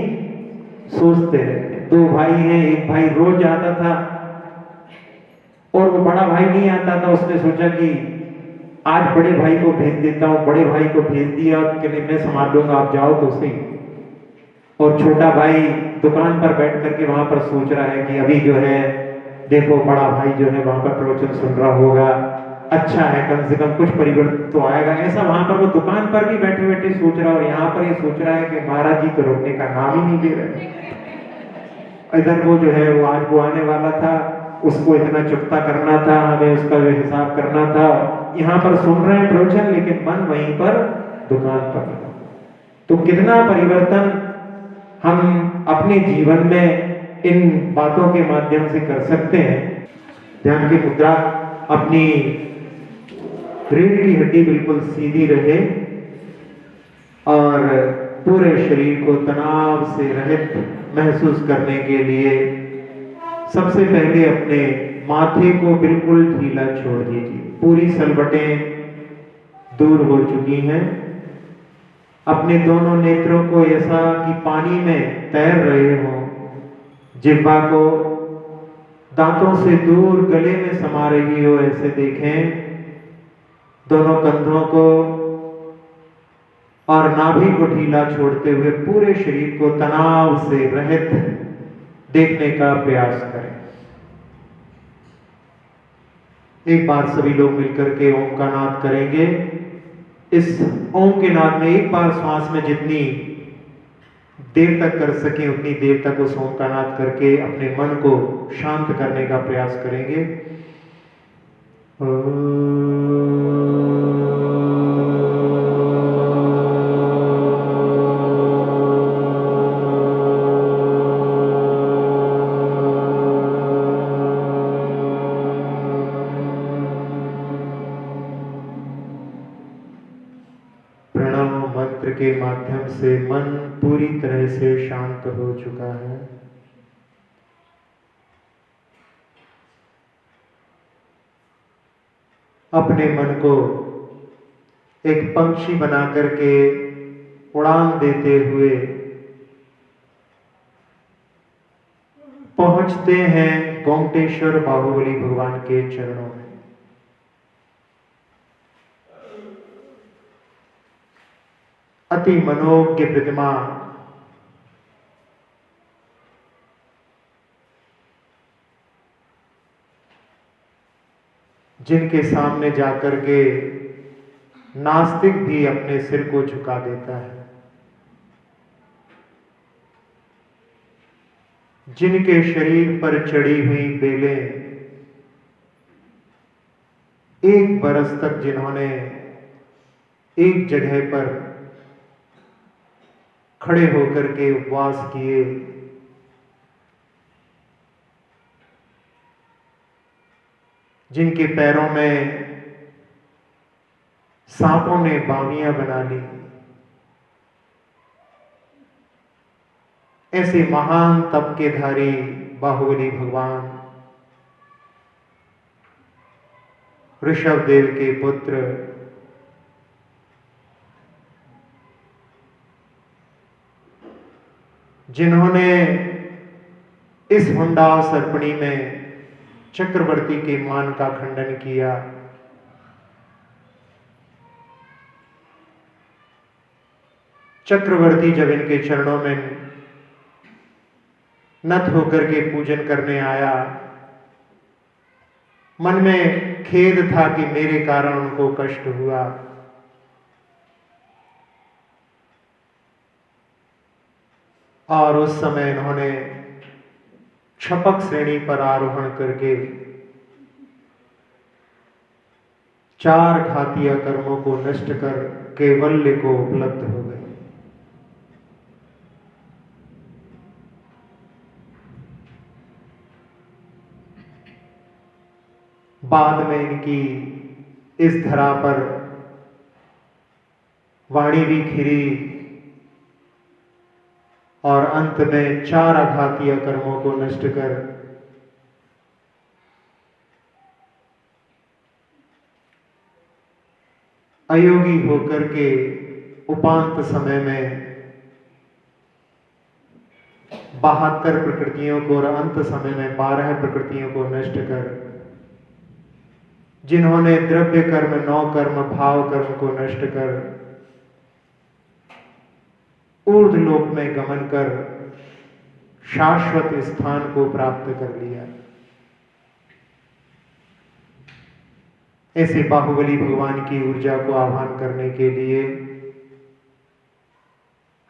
सोचते रहते हैं। 2 भाई हैं, एक भाई रोज जाता था और वो बड़ा भाई नहीं आता था, उसने सोचा कि आज बड़े भाई को भेज देता हूँ, बड़े भाई को भेज दिया कि मैं संभाल लूंगा, आप जाओ तो सही। और छोटा भाई दुकान पर बैठ करके वहां पर सोच रहा है कि अभी जो है देखो बड़ा भाई जो है वहां पर प्रवचन सुन रहा होगा, अच्छा है, कम से कम कुछ परिवर्तन तो आएगा, ऐसा वहां पर वो दुकान पर भी बैठे बैठे सोच रहा है। और यहाँ पर ये सोच रहा है कि महाराज जी तो रोकने का नाम ही नहीं दे रहे। इधर वो जो है वो आज वो आने वाला था, उसको इतना चुकता करना था, हमें उसका जो हिसाब करना था। यहाँ पर सुन रहे हैं प्रवचन लेकिन मन वहीं पर दुकान पर। तो कितना परिवर्तन हम अपने जीवन में इन बातों के माध्यम से कर सकते हैं। ध्यान की मुद्रा, अपनी रीढ़ की हड्डी बिल्कुल सीधी रहे और पूरे शरीर को तनाव से रहित महसूस करने के लिए सबसे पहले अपने माथे को बिल्कुल ढीला छोड़ दीजिए। पूरी सलवटें दूर हो चुकी हैं। अपने दोनों नेत्रों को ऐसा कि पानी में तैर रहे हो, जिह्वा को दांतों से दूर गले में समा रही हो, ऐसे देखें। दोनों कंधों को और नाभि को ढीला छोड़ते हुए पूरे शरीर को तनाव से रहित देखने का प्रयास करें। एक बार सभी लोग मिलकर के ओम का नाद करेंगे। इस ओम के नाद में एक बार श्वास में जितनी देर तक कर सके उतनी देर तक उस ओम का नाद करके अपने मन को शांत करने का प्रयास करेंगे। से मन पूरी तरह से शांत हो चुका है। अपने मन को एक पंछी बना करके उड़ान देते हुए पहुंचते हैं गोमटेश्वर बाहुबली भगवान के चरणों में। अति मनोज्ञ प्रतिमा जिनके सामने जाकर के नास्तिक भी अपने सिर को झुका देता है, जिनके शरीर पर चढ़ी हुई बेलें एक बरस तक जिन्होंने एक जगह पर खड़े होकर के उपवास किए, जिनके पैरों में सांपों ने बावियां बना ली, ऐसे महान तप के धारी बाहुबली भगवान ऋषभ देव के पुत्र जिन्होंने इस हुंडाव सर्पणी में चक्रवर्ती के मान का खंडन किया, चक्रवर्ती जब इनके चरणों में नत होकर के पूजन करने आया, मन में खेद था कि मेरे कारण उनको कष्ट हुआ। और उस समय इन्होंने क्षपक श्रेणी पर आरोहण करके 4 घातीय कर्मों को नष्ट कर कैवल्य को उपलब्ध हो गए। बाद में इनकी इस धरा पर वाणी भी खिरी और अंत में 4 आघातीय कर्मों को नष्ट कर अयोगी होकर के उपांत समय में 72 प्रकृतियों को और अंत समय में 12 प्रकृतियों को नष्ट कर, जिन्होंने द्रव्य कर्म 9 कर्म भाव कर्म को नष्ट कर ऊर्ध्व लोक में गमन कर शाश्वत स्थान को प्राप्त कर लिया। ऐसे बाहुबली भगवान की ऊर्जा को आह्वान करने के लिए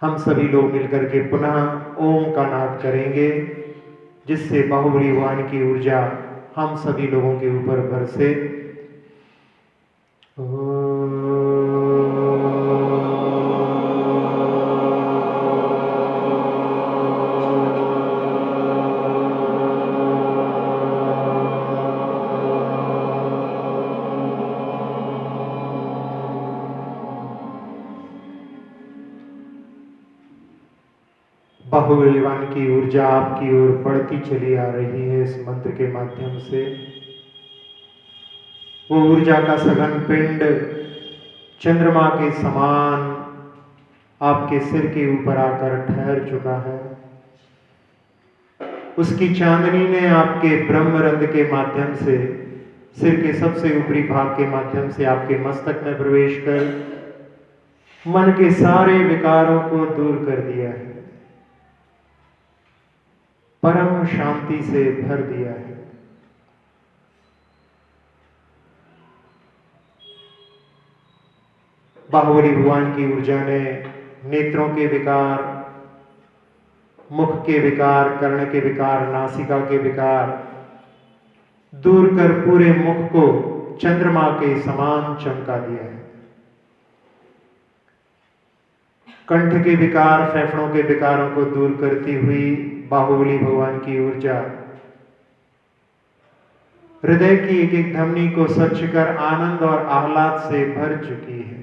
हम सभी लोग मिलकर के पुनः ओम का नाद करेंगे, जिससे बाहुबली भगवान की ऊर्जा हम सभी लोगों के ऊपर बरसे। बाहुबली भगवान की ऊर्जा आपकी ओर बढ़ती चली आ रही है इस मंत्र के माध्यम से। वो ऊर्जा का सघन पिंड चंद्रमा के समान आपके सिर के ऊपर आकर ठहर चुका है। उसकी चांदनी ने आपके ब्रह्मरंध्र के माध्यम से सिर के सबसे ऊपरी भाग के माध्यम से आपके मस्तक में प्रवेश कर मन के सारे विकारों को दूर कर दिया है, परम शांति से भर दिया है। बाहुबली भगवान की ऊर्जा ने नेत्रों के विकार, मुख के विकार, कर्ण के विकार, नासिका के विकार दूर कर पूरे मुख को चंद्रमा के समान चमका दिया है। कंठ के विकार, फेफड़ों के विकारों को दूर करती हुई बाहुबली भगवान की ऊर्जा हृदय की एक एक धमनी को स्वच्छ कर आनंद और आह्लाद से भर चुकी है।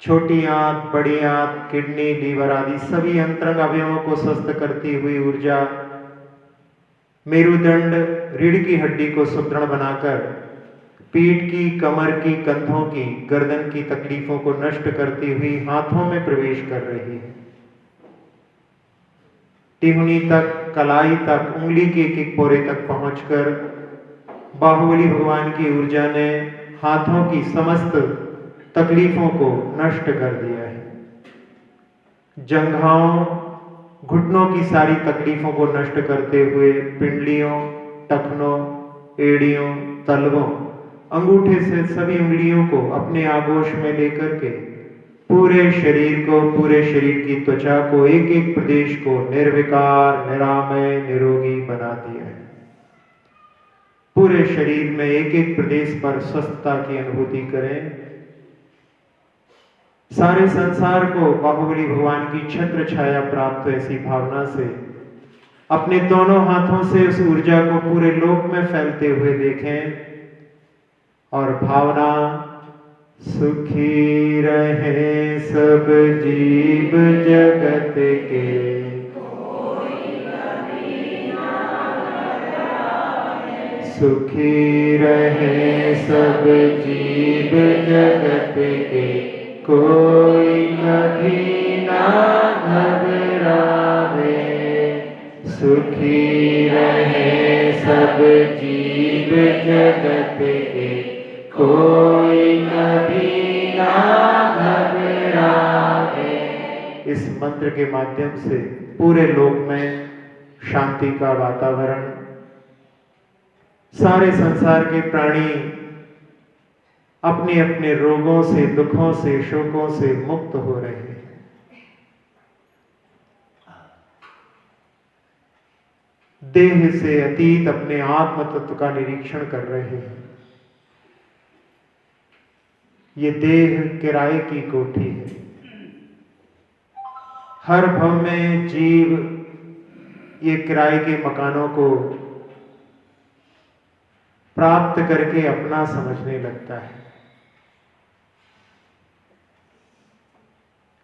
छोटी आंत, बड़ी आंत, किडनी, लीवर आदि सभी अंतरंग अवयवों को स्वस्थ करती हुई ऊर्जा मेरुदंड, रीढ़ की हड्डी को सुदृढ़ बनाकर पीठ की, कमर की, कंधों की, गर्दन की तकलीफों को नष्ट करती हुई हाथों में प्रवेश कर रही है। टिहुनी तक, कलाई तक, उंगली के एक एक पोरे तक पहुंचकर बाहुबली भगवान की ऊर्जा ने हाथों की समस्त तकलीफों को नष्ट कर दिया है। जंघाओं, घुटनों की सारी तकलीफों को नष्ट करते हुए पिंडलियों, टखनों, एड़ियों, तलवों, अंगूठे से सभी उंगलियों को अपने आगोश में लेकर के पूरे शरीर को, पूरे शरीर की त्वचा को, एक एक प्रदेश को निर्विकार, निरामय, निरोगी बना दिया है। पूरे शरीर में एक एक प्रदेश पर स्वस्थता की अनुभूति करें। सारे संसार को बाहुबली भगवान की छत्र छाया प्राप्त ऐसी भावना से अपने दोनों हाथों से उस ऊर्जा को पूरे लोक में फैलते हुए देखें और भावना, सुखी रहे सब जीव जगत के, सुखी रहे सब जीव जगत के, कोई कभी ना घबरावे। सुखी रहे सब जीव जगत के, कोई कभी ना घबरावे। इस मंत्र के माध्यम से पूरे लोक में शांति का वातावरण, सारे संसार के प्राणी अपने अपने रोगों से, दुखों से, शोकों से मुक्त हो रहे हैं। देह से अतीत अपने आत्म तत्व का निरीक्षण कर रहे हैं। ये देह किराए की कोठी है। हर भव में जीव ये किराए के मकानों को प्राप्त करके अपना समझने लगता है।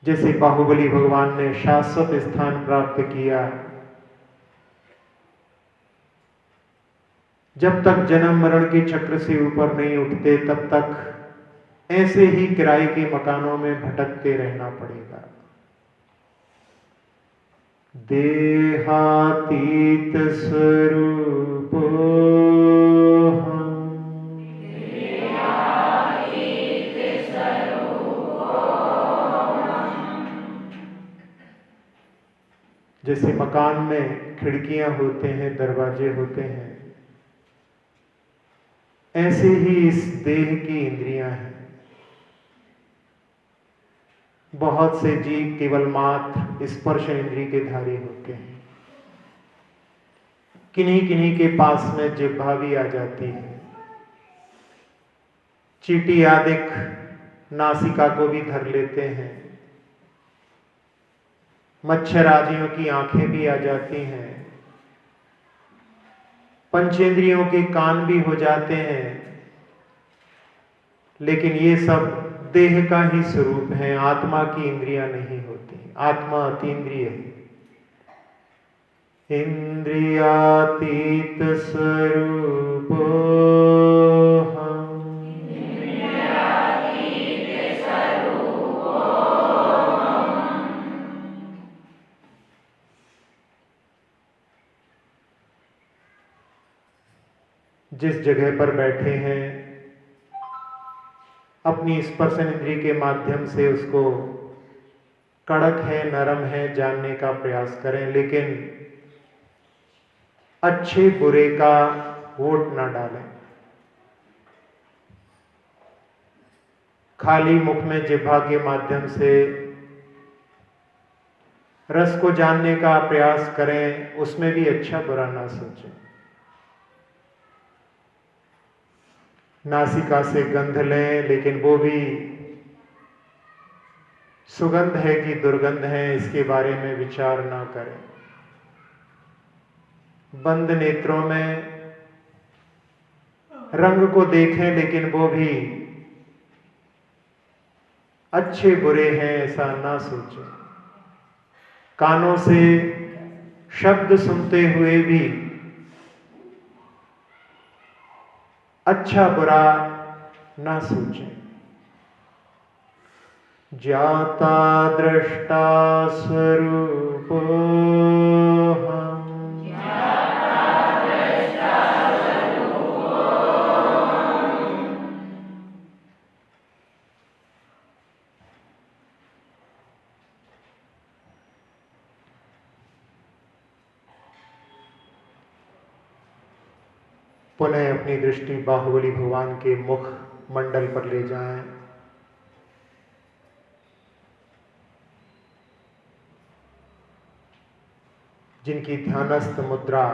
जैसे बाहुबली भगवान ने शाश्वत स्थान प्राप्त किया, जब तक जन्म मरण के चक्र से ऊपर नहीं उठते तब तक ऐसे ही किराए के मकानों में भटकते रहना पड़ेगा। देहातीत स्वरूपो जैसे मकान में खिड़कियां होते हैं, दरवाजे होते हैं, ऐसे ही इस देह की इंद्रियां हैं। बहुत से जीव केवल मात्र स्पर्श इंद्रिय के धारी होते हैं। किन्हीं किन्हीं के पास में जिह्वा भी आ जाती है। चींटी आदि नासिका को भी धर लेते हैं। मच्छर आदियों की आंखें भी आ जाती हैं। पंचेंद्रियों के कान भी हो जाते हैं। लेकिन ये सब देह का ही स्वरूप है, आत्मा की इंद्रियां नहीं होती। आत्मा अतीन्द्रिय है। इंद्रियातीत स्वरूपो हम, जिस जगह पर बैठे हैं अपनी स्पर्शन इंद्रिय के माध्यम से उसको कड़क है, नरम है जानने का प्रयास करें, लेकिन अच्छे बुरे का वोट ना डालें। खाली मुख में जिह्वा के माध्यम से रस को जानने का प्रयास करें, उसमें भी अच्छा बुरा ना सोचें। नासिका से गंध लें, लेकिन वो भी सुगंध है कि दुर्गंध है इसके बारे में विचार ना करें। बंद नेत्रों में रंग को देखें, लेकिन वो भी अच्छे बुरे हैं ऐसा ना सोचें। कानों से शब्द सुनते हुए भी अच्छा बुरा ना सोचें। ज्ञाता दृष्टा स्वरूपो हम, पुनः अपनी दृष्टि बाहुबली भगवान के मुख मंडल पर ले जाएं। जिनकी ध्यानस्थ मुद्रा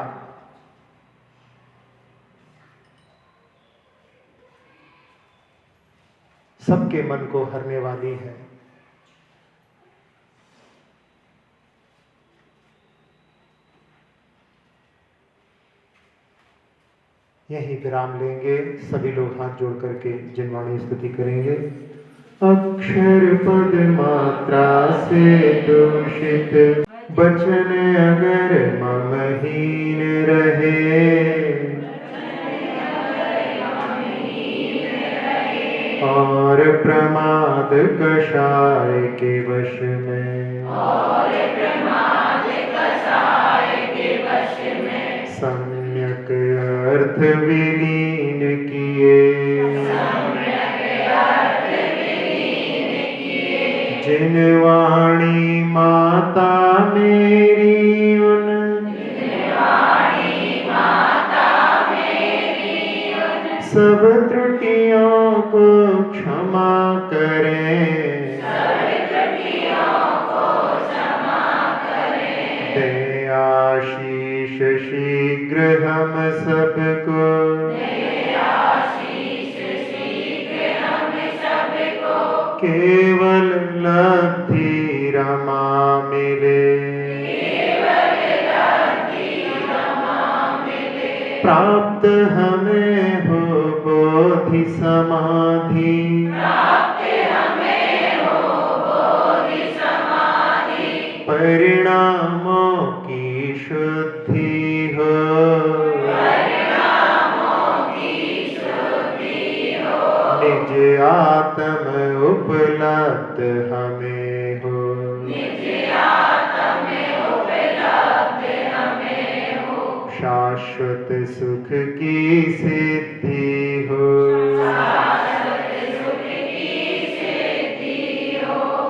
सबके मन को हरने वाली है। यही विराम लेंगे। सभी लोग हाथ जोड़ करके जिनवाणी स्तुति करेंगे। अक्षर पद मात्रा से दूषित वचन अगर ममहीन रहे, और प्रमाद कषाय के वश में, सम्यक अर्थ विलीन किए, जिन वाणी माता मेरी उन, सब त्रुटियों को क्षमा करें, दे आशीष शीघ्र हम सबको, केवल लब्धि रमा मिले, प्राप्त हमें हो बोधि समाधि, परिणामों की शुद्धि हो, निज आत्म उपलब्ध हमें हो, शाश्वत सुख की सिद्धि हो,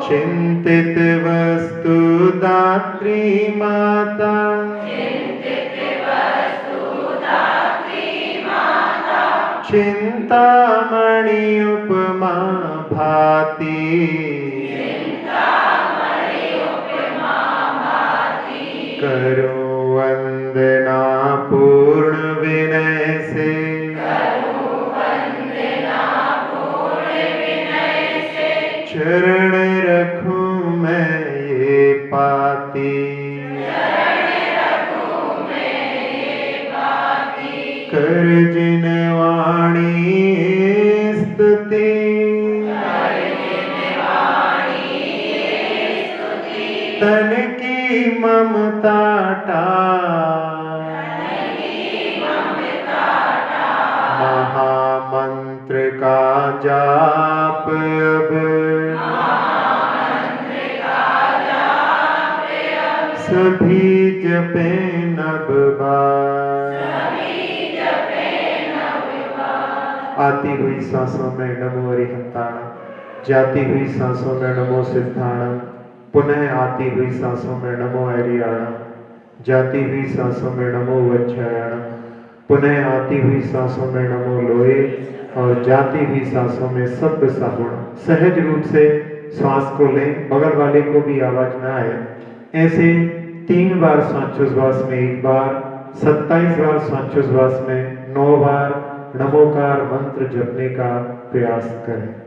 चिंतित वस्तु दात्री माता, चिंतामणि उपमा भाति, करो वंदना पूर्ण विनय से, चरण रखूं मैं ये पाती, कर जिन वाणी स्तुति, तन की ममता महामंत्र का जाप अब सभी जपे नभ बार। आती हुई सांसों में नमो अरिहंताणं, जाती हुई सांसों में नमो सिद्धाणं, पुनः आती हुई सांसों में नमो ऐरियाणं, जाती हुई सांसों में नमो वज्रायणं, पुनः आती हुई सांसों में नमो लोए, और जाती हुई सांसों में सब्द साहुण। सहज रूप से श्वास को लें, बगल वाले को भी आवाज ना आए। ऐसे 3 बार श्वासोच्छ्वास में 1 बार, 27 बार श्वासोच्छ्वास में 9 बार नमोकार मंत्र जपने का प्रयास करें।